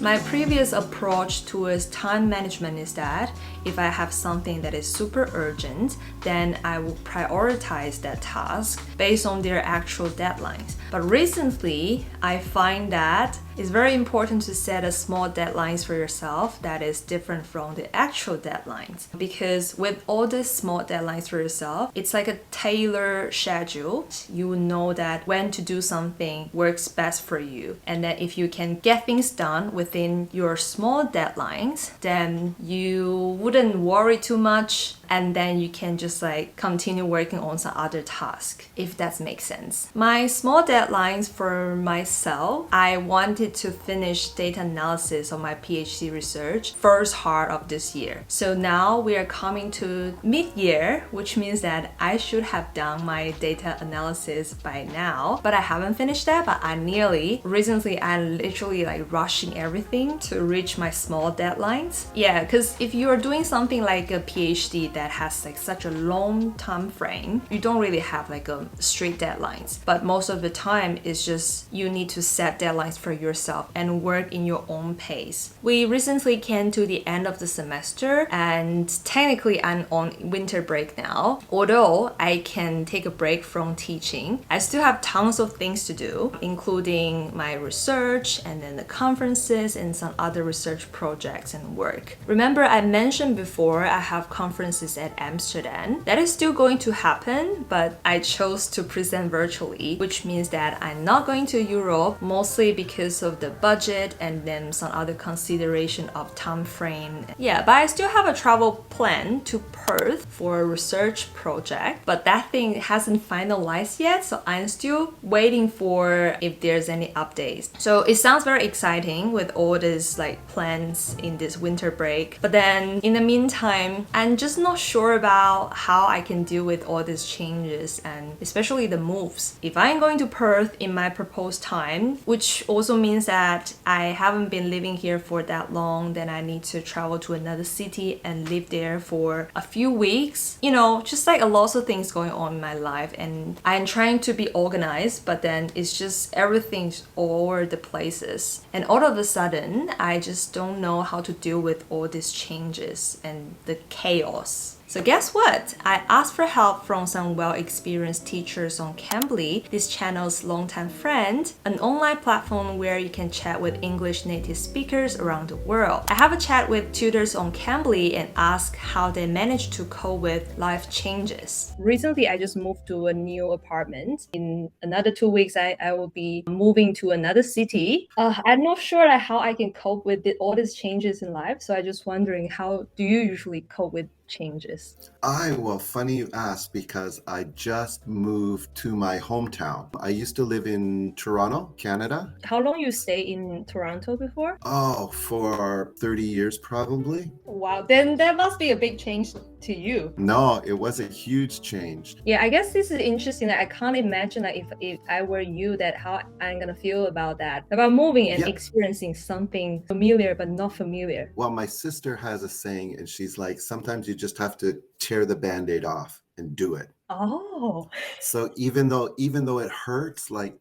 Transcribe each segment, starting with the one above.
My previous approach towards time management is that if I have something that is super urgent, then I will prioritize that task based on their actual deadlines. But recently, I find that it's very important to set a small deadlines for yourself that is different from the actual deadlines. Because with all the small deadlines for yourself, it's like a tailored schedule. You will know that when to do something works best for you. And that if you can get things done within your small deadlines, then you wouldn't worry too much, and then you can just like continue working on some other task, if that makes sense. My small deadlines for myself, I wanted to finish data analysis of my PhD research first half of this year. So now we are coming to mid-year, which means that I should have done my data analysis by now, but I haven't finished that, but I nearly. Recently, I'm literally like rushing everything to reach my small deadlines. Yeah, because if you are doing something like a PhD that has like such a long time frame, you don't really have like a strict deadlines. But most of the time, it's just you need to set deadlines for yourself and work in your own pace. We recently came to the end of the semester, and technically I'm on winter break now. Although I can take a break from teaching, I still have tons of things to do, including my research and then the conferences and some other research projects and work. Remember, I mentioned before I have conferences at Amsterdam. That is still going to happen, but I chose to present virtually, which means that I'm not going to Europe, mostly because of the budget and then some other consideration of time frame. Yeah, but I still have a travel plan to Perth for a research project, but that thing hasn't finalized yet, so I'm still waiting for if there's any updates. So it sounds very exciting with all these like plans in this winter break, but then in the meantime, I'm just not sure about how I can deal with all these changes and especially the moves. If I'm going to Perth in my proposed time, which also means that I haven't been living here for that long, then I need to travel to another city and live there for a few weeks. You know, just like a lot of things going on in my life, and I'm trying to be organized, but then it's just everything's all over the places. And all of a sudden, I just don't know how to deal with all these changes and the chaos. So guess what? I asked for help from some well-experienced teachers on Cambly, this channel's longtime friend, an online platform where you can chat with English native speakers around the world. I have a chat with tutors on Cambly and ask how they manage to cope with life changes. Recently, I just moved to a new apartment. In another 2 weeks, I will be moving to another city. I'm not sure how I can cope with all these changes in life, so I'm just wondering, how do you usually cope with changes? Well, funny you ask, because I just moved to my hometown. I used to live in Toronto, Canada. How long you stay in Toronto before? Oh, for 30 years probably. Wow, then that must be a big change to you. No, it was a huge change. Yeah, I guess this is interesting. That I can't imagine that if I were you, that how I'm gonna feel about that, about moving and experiencing something familiar but not familiar. Well, my sister has a saying, and she's like, sometimes you just have to tear the Band-Aid off and do it. Oh. So even though it hurts, like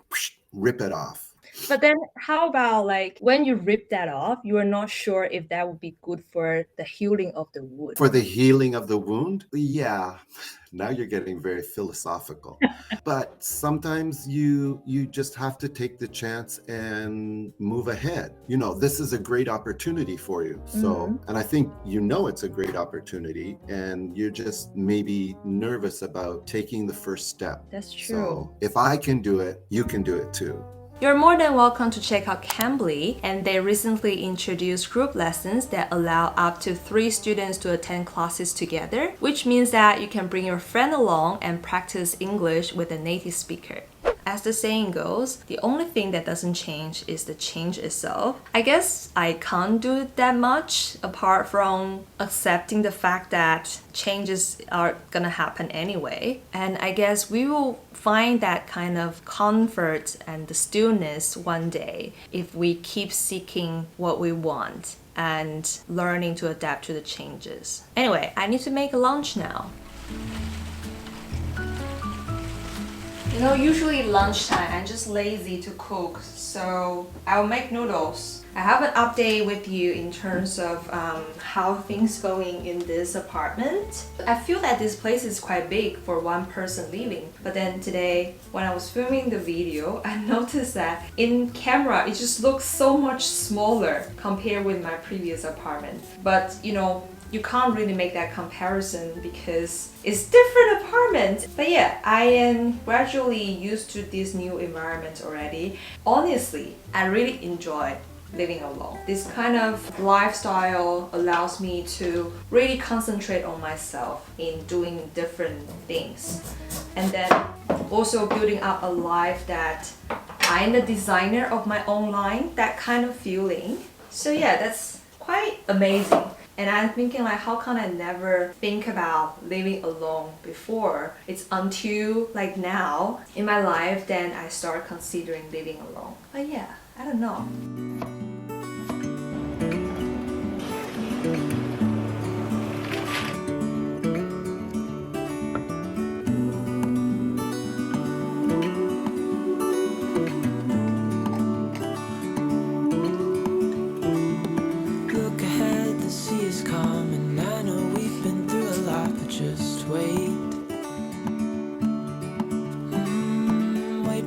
rip it off. But then how about like when you rip that off, you are not sure if that would be good for the healing of the wound? For the healing of the wound? Yeah. Now you're getting very philosophical. But sometimes you just have to take the chance and move ahead. You know, this is a great opportunity for you. So, and I think you know it's a great opportunity, and you're just maybe nervous about taking the first step. That's true. So if I can do it, you can do it too. You're more than welcome to check out Cambly, and they recently introduced group lessons that allow up to 3 students to attend classes together, which means that you can bring your friend along and practice English with a native speaker. As the saying goes, the only thing that doesn't change is the change itself. I guess I can't do that much apart from accepting the fact that changes are gonna happen anyway. And I guess we will find that kind of comfort and the stillness one day if we keep seeking what we want and learning to adapt to the changes. Anyway, I need to make a lunch now. You know, usually lunchtime, I'm just lazy to cook, so I'll make noodles. I have an update with you in terms of how things going in this apartment. I feel that this place is quite big for one person living. But then today, when I was filming the video, I noticed that in camera, it just looks so much smaller compared with my previous apartment. But you know, you can't really make that comparison because it's different apartment. But yeah, I am gradually used to this new environment already. Honestly, I really enjoy living alone. This kind of lifestyle allows me to really concentrate on myself in doing different things. And then also building up a life that I'm the designer of my own line, that kind of feeling. So yeah, that's quite amazing. And I'm thinking like, how can I never think about living alone before? It's until like now in my life, then I start considering living alone. But yeah, I don't know.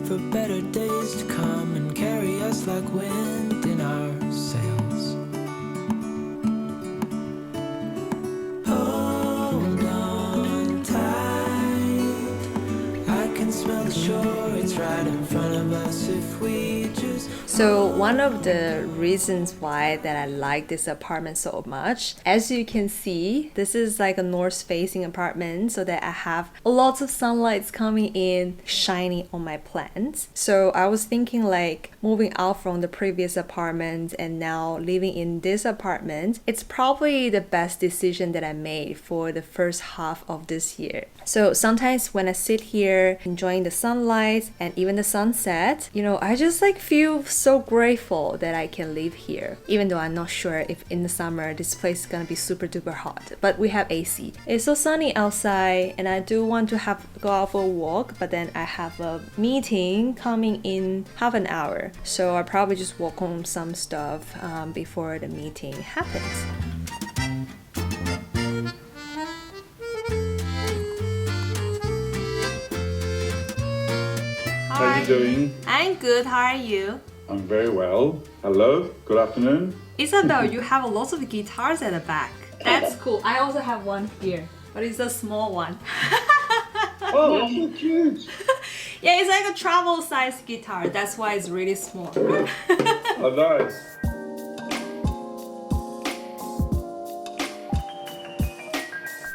For better days to come and carry us like wind in our sails. Hold on tight, I can smell the shore, it's right in front of us if we just... So one of the reasons why that I like this apartment so much, as you can see, this is like a north-facing apartment, so that I have lots of sunlight coming in, shining on my plants. So I was thinking like moving out from the previous apartment and now living in this apartment, it's probably the best decision that I made for the first half of this year. So sometimes when I sit here enjoying the sunlight and even the sunset, you know, I just like feel so grateful that I can live here, even though I'm not sure if in the summer this place is gonna be super duper hot, but we have AC. It's so sunny outside and I do want to go out for a walk, but then I have a meeting coming in half an hour, so I'll probably just walk on some stuff before the meeting happens. How are you doing? I'm good, how are you? I'm very well. Hello, good afternoon. Isabel, you have a lot of guitars at the back. That's cool. I also have one here, but it's a small one. Oh, that's so cute. Yeah, it's like a travel size guitar. That's why it's really small. Oh, nice.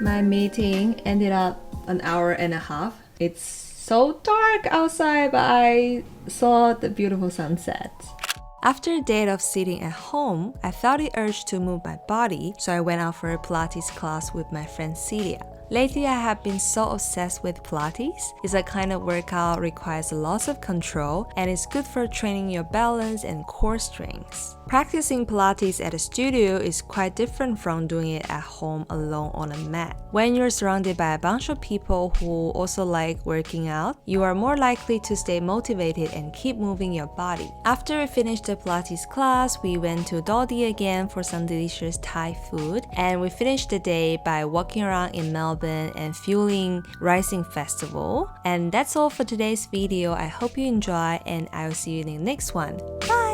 My meeting ended up an hour and a half. It's so dark outside, but I saw the beautiful sunset. After a day of sitting at home, I felt the urge to move my body, so I went out for a Pilates class with my friend Celia. Lately, I have been so obsessed with Pilates. It's a kind of workout requires lots of control and it's good for training your balance and core strengths. Practicing Pilates at a studio is quite different from doing it at home alone on a mat. When you're surrounded by a bunch of people who also like working out, you are more likely to stay motivated and keep moving your body. After we finished the Pilates class, we went to Dodi again for some delicious Thai food, and we finished the day by walking around in Melbourne and fueling Rising Festival. And that's all for today's video. I hope you enjoy and I will see you in the next one. Bye!